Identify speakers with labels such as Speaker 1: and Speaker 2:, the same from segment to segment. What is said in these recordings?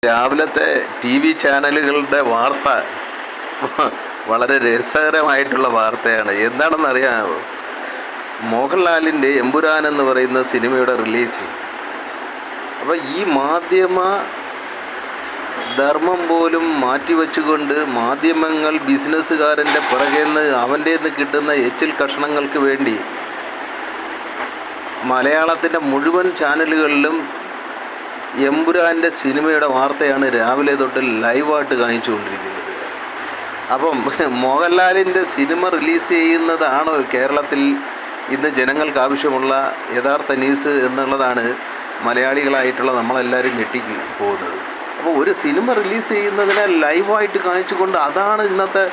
Speaker 1: രാവിലത്തെ T V ചാനലുകളുടെ വാർത്ത വളരെ രസകരമായിട്ടുള്ള വാർത്തയാണ്. എന്താണെന്നറിയാമോ? മോഹൻലാലിൻ്റെ എമ്പുരാൻ എന്ന് പറയുന്ന സിനിമയുടെ റിലീസിങ്. അപ്പോൾ ഈ മാധ്യമ ധർമ്മം പോലും മാറ്റിവെച്ചുകൊണ്ട് മാധ്യമങ്ങൾ ബിസിനസ്സുകാരൻ്റെ പുറകേന്ന് അവൻ്റെ കിട്ടുന്ന എച്ചിൽ കഷണങ്ങൾക്ക് വേണ്ടി മലയാളത്തിൻ്റെ മുഴുവൻ ചാനലുകളിലും എമ്പുരാൻ്റെ സിനിമയുടെ വാർത്തയാണ് രാവിലെ തൊട്ട് ലൈവായിട്ട് കാണിച്ചുകൊണ്ടിരിക്കുന്നത്. അപ്പം മോഹൻലാലിൻ്റെ സിനിമ റിലീസ് ചെയ്യുന്നതാണോ കേരളത്തിൽ ഇന്ന് ജനങ്ങൾക്ക് ആവശ്യമുള്ള യഥാർത്ഥ ന്യൂസ് എന്നുള്ളതാണ് മലയാളികളായിട്ടുള്ള നമ്മളെല്ലാവരും ഞെട്ടിക്ക് പോകുന്നത്. അപ്പോൾ ഒരു സിനിമ റിലീസ് ചെയ്യുന്നതിനെ ലൈവായിട്ട് കാണിച്ചുകൊണ്ട് അതാണ് ഇന്നത്തെ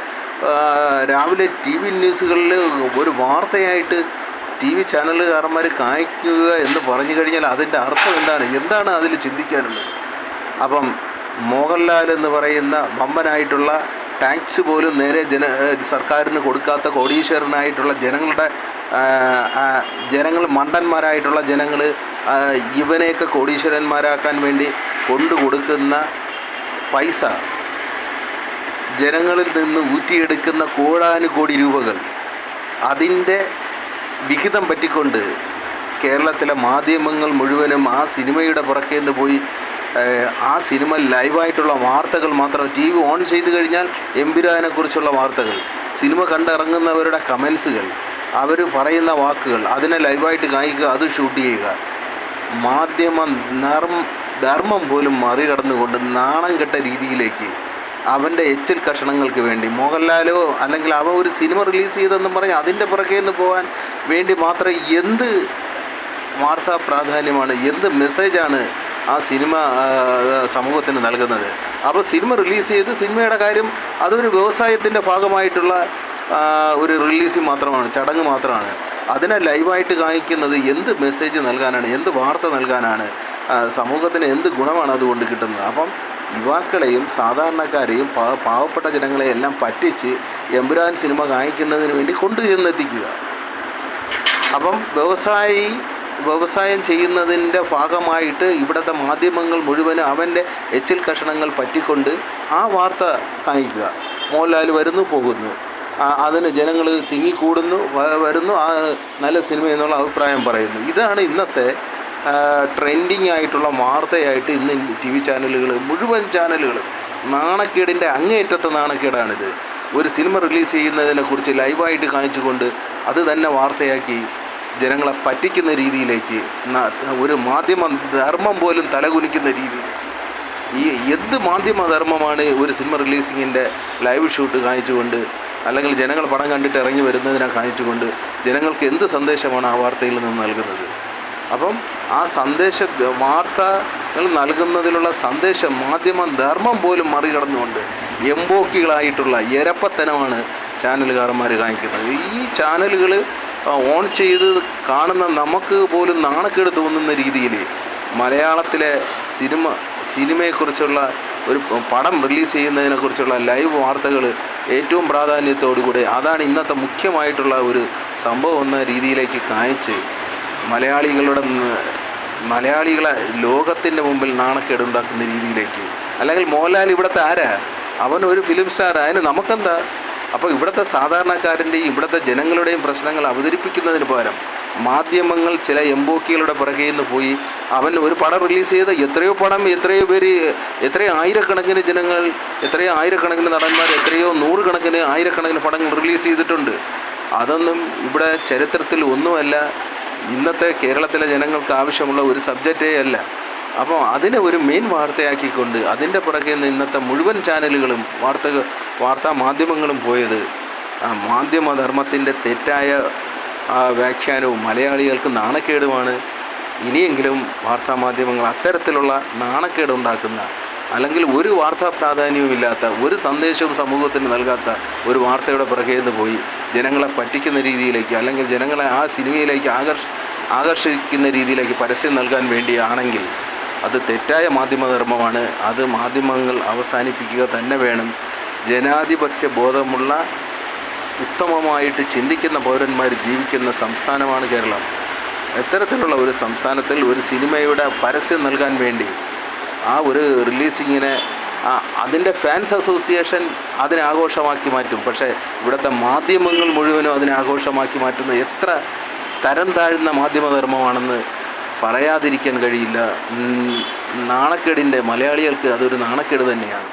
Speaker 1: രാവിലെ ടി വി ന്യൂസുകളിൽ ഒരു വാർത്തയായിട്ട് ടി വി ചാനലുകാരന്മാർ കാണിക്കുക എന്ന് പറഞ്ഞു കഴിഞ്ഞാൽ അതിൻ്റെ അർത്ഥം എന്താണ് അതിൽ ചിന്തിക്കാനുള്ളത്? അപ്പം മോഹൻലാൽ എന്ന് പറയുന്ന വമ്പനായിട്ടുള്ള ടാക്സ് പോലും നേരെ സർക്കാരിന് കൊടുക്കാത്ത കോടീശ്വരനായിട്ടുള്ള ജനങ്ങൾ മണ്ടന്മാരായിട്ടുള്ള ജനങ്ങൾ ഇവനെയൊക്കെ കോടീശ്വരന്മാരാക്കാൻ വേണ്ടി കൊടുക്കുന്ന പൈസ, ജനങ്ങളിൽ നിന്ന് ഊറ്റിയെടുക്കുന്ന കോടാനുകോടി രൂപകൾ, അതിൻ്റെ വിഹിതം പറ്റിക്കൊണ്ട് കേരളത്തിലെ മാധ്യമങ്ങൾ മുഴുവനും ആ സിനിമയുടെ പുറക്കേന്ന് പോയി ആ സിനിമ ലൈവായിട്ടുള്ള വാർത്തകൾ മാത്രം ടി വി ഓൺ ചെയ്ത് കഴിഞ്ഞാൽ എമ്പുരാനെക്കുറിച്ചുള്ള വാർത്തകൾ, സിനിമ കണ്ടിറങ്ങുന്നവരുടെ കമൻസുകൾ, അവർ പറയുന്ന വാക്കുകൾ, അതിനെ ലൈവായിട്ട് കാണിക്കുക, അത് ഷൂട്ട് ചെയ്യുക. മാധ്യമ ധർമ്മം പോലും മറികടന്നുകൊണ്ട് നാണം കെട്ട രീതിയിലേക്ക് അവൻ്റെ എച്ചിൽ കഷണങ്ങൾക്ക് വേണ്ടി മോഹൻലാലോ അല്ലെങ്കിൽ അവൻ ഒരു സിനിമ റിലീസ് ചെയ്തെന്നും പറഞ്ഞ് അതിൻ്റെ പുറകേന്ന് പോകാൻ വേണ്ടി മാത്രം എന്ത് വാർത്താ പ്രാധാന്യമാണ്, എന്ത് മെസ്സേജാണ് ആ സിനിമ സമൂഹത്തിന് നൽകുന്നത്? അപ്പോൾ സിനിമ റിലീസ് ചെയ്ത് സിനിമയുടെ കാര്യം അതൊരു വ്യവസായത്തിൻ്റെ ഭാഗമായിട്ടുള്ള ഒരു റിലീസിങ് മാത്രമാണ്, ചടങ്ങ് മാത്രമാണ്. അതിനെ ലൈവായിട്ട് കാണിക്കുന്നത് എന്ത് മെസ്സേജ് നൽകാനാണ്, എന്ത് വാർത്ത നൽകാനാണ്, സമൂഹത്തിന് എന്ത് ഗുണമാണ് അതുകൊണ്ട് കിട്ടുന്നത്? അപ്പം യുവാക്കളെയും സാധാരണക്കാരെയും പാവപ്പെട്ട ജനങ്ങളെയും എല്ലാം പറ്റിച്ച് എമ്പുരാൻ സിനിമ കാണിക്കുന്നതിന് വേണ്ടി കൊണ്ടുചെന്നെത്തിക്കുക. അപ്പം വ്യവസായം ചെയ്യുന്നതിൻ്റെ ഭാഗമായിട്ട് ഇവിടുത്തെ മാധ്യമങ്ങൾ മുഴുവനും അവൻ്റെ എച്ചിൽ കഷണങ്ങൾ പറ്റിക്കൊണ്ട് ആ വാർത്ത കാണിക്കുക. മോഹൻലാൽ വരുന്നു പോകുന്നു, അതിന് ജനങ്ങൾ തിങ്ങിക്കൂടുന്നു, വരുന്നു, ആ നല്ല സിനിമ എന്നുള്ള അഭിപ്രായം പറയുന്നു. ഇതാണ് ഇന്നത്തെ ട്രെൻഡിങ് ആയിട്ടുള്ള വാർത്തയായിട്ട് ഇന്ന് ടി വി ചാനലുകൾ, മുഴുവൻ ചാനലുകളും നാണക്കേടിൻ്റെ അങ്ങേയറ്റത്തെ നാണക്കേടാണിത്. ഒരു സിനിമ റിലീസ് ചെയ്യുന്നതിനെക്കുറിച്ച് ലൈവായിട്ട് കാണിച്ചുകൊണ്ട് അത് തന്നെ വാർത്തയാക്കി ജനങ്ങളെ പറ്റിക്കുന്ന രീതിയിലേക്ക്, ഒരു മാധ്യമ ധർമ്മം പോലും തലകുനിക്കുന്ന രീതിയിൽ. ഈ എന്ത് മാധ്യമധർമ്മമാണ് ഒരു സിനിമ റിലീസിങ്ങിൻ്റെ ലൈവ് ഷൂട്ട് കാണിച്ചുകൊണ്ട് അല്ലെങ്കിൽ ജനങ്ങൾ പടം കണ്ടിട്ട് ഇറങ്ങി വരുന്നതിനെ കാണിച്ചുകൊണ്ട് ജനങ്ങൾക്ക് എന്ത് സന്ദേശമാണ് ആ വാർത്തയിൽ നിന്ന് നൽകുന്നത്? അപ്പം ആ വാർത്തകൾ നൽകുന്നതിലുള്ള സന്ദേശം മാധ്യമ ധർമ്മം പോലും മറികടന്നുകൊണ്ട് എംബോക്കികളായിട്ടുള്ള എരപ്പത്തനമാണ് ചാനലുകാരന്മാർ കാണിക്കുന്നത്. ഈ ചാനലുകൾ ഓൺ ചെയ്ത് കാണുന്ന നമുക്ക് പോലും നാണക്കേട് തോന്നുന്ന രീതിയിൽ മലയാളത്തിലെ സിനിമയെക്കുറിച്ചുള്ള ഒരു പടം റിലീസ് ചെയ്യുന്നതിനെക്കുറിച്ചുള്ള ലൈവ് വാർത്തകൾ ഏറ്റവും പ്രാധാന്യത്തോടുകൂടി അതാണ് ഇന്നത്തെ മുഖ്യമായിട്ടുള്ള ഒരു സംഭവം എന്ന രീതിയിലേക്ക് കാണിച്ച് മലയാളികളെ ലോകത്തിൻ്റെ മുമ്പിൽ നാണക്കേടുണ്ടാക്കുന്ന രീതിയിലേക്ക്. അല്ലെങ്കിൽ മോഹൻലാൽ ഇവിടുത്തെ ആരാ? അവൻ ഒരു ഫിലിം സ്റ്റാർ, അതിന് നമുക്കെന്താ? അപ്പോൾ ഇവിടുത്തെ സാധാരണക്കാരൻ്റെയും ഇവിടുത്തെ ജനങ്ങളുടെയും പ്രശ്നങ്ങൾ അവതരിപ്പിക്കുന്നതിന് പകരം മാധ്യമങ്ങൾ ചില എംബോക്കികളുടെ പുറകെ നിന്ന് പോയി അവൻ ഒരു പടം റിലീസ് ചെയ്ത എത്രയോ പേര്, എത്രയോ ആയിരക്കണക്കിന് ജനങ്ങൾ, എത്രയോ ആയിരക്കണക്കിന് നടന്മാർ, എത്രയോ നൂറുകണക്കിന് ആയിരക്കണക്കിന് പടങ്ങൾ റിലീസ് ചെയ്തിട്ടുണ്ട്. അതൊന്നും ഇവിടെ ചരിത്രത്തിൽ ഒന്നുമല്ല, ഇന്നത്തെ കേരളത്തിലെ ജനങ്ങൾക്ക് ആവശ്യമുള്ള ഒരു സബ്ജക്റ്റേ അല്ല. അപ്പോൾ അതിനെ ഒരു മെയിൻ വാർത്തയാക്കിക്കൊണ്ട് അതിൻ്റെ പുറകെ നിന്ന് ഇന്നത്തെ മുഴുവൻ ചാനലുകളും വാർത്താ മാധ്യമങ്ങളും പോയത് മാധ്യമധർമ്മത്തിൻ്റെ തെറ്റായ വ്യാഖ്യാനവും മലയാളികൾക്ക് നാണക്കേടുമാണ്. ഇനിയെങ്കിലും വാർത്താ മാധ്യമങ്ങൾ അത്തരത്തിലുള്ള നാണക്കേടുണ്ടാക്കുന്ന അല്ലെങ്കിൽ ഒരു വാർത്താ പ്രാധാന്യവുമില്ലാത്ത ഒരു സന്ദേശവും സമൂഹത്തിന് നൽകാത്ത ഒരു വാർത്തയുടെ പുറകെ നിന്ന് പോയി ജനങ്ങളെ പറ്റിക്കുന്ന രീതിയിലേക്ക് അല്ലെങ്കിൽ ജനങ്ങളെ ആ സിനിമയിലേക്ക് ആകർഷിക്കുന്ന രീതിയിലേക്ക് പരസ്യം നൽകാൻ വേണ്ടിയാണെങ്കിൽ അത് തെറ്റായ മാധ്യമധർമ്മമാണ്. അത് മാധ്യമങ്ങൾ അവസാനിപ്പിക്കുക തന്നെ വേണം. ജനാധിപത്യ ബോധമുള്ള ഉത്തമമായിട്ട് ചിന്തിക്കുന്ന പൗരന്മാർ ജീവിക്കുന്ന സംസ്ഥാനമാണ് കേരളം. ഇത്തരത്തിലുള്ള ഒരു സംസ്ഥാനത്തിൽ ഒരു സിനിമയുടെ പരസ്യം നൽകാൻ വേണ്ടി ആ ഒരു റിലീസിങ്ങിനെ അതിൻ്റെ ഫാൻസ് അസോസിയേഷൻ അതിനെ ആഘോഷമാക്കി മാറ്റും. പക്ഷേ ഇവിടുത്തെ മാധ്യമങ്ങൾ മുഴുവനും അതിനെ ആഘോഷമാക്കി മാറ്റുന്ന എത്ര തരം താഴ്ന്ന മാധ്യമധർമ്മമാണെന്ന് പറയാതിരിക്കാൻ കഴിയില്ല. നാണക്കേടിൻ്റെ മലയാളികൾക്ക് അതൊരു നാണക്കേട് തന്നെയാണ്.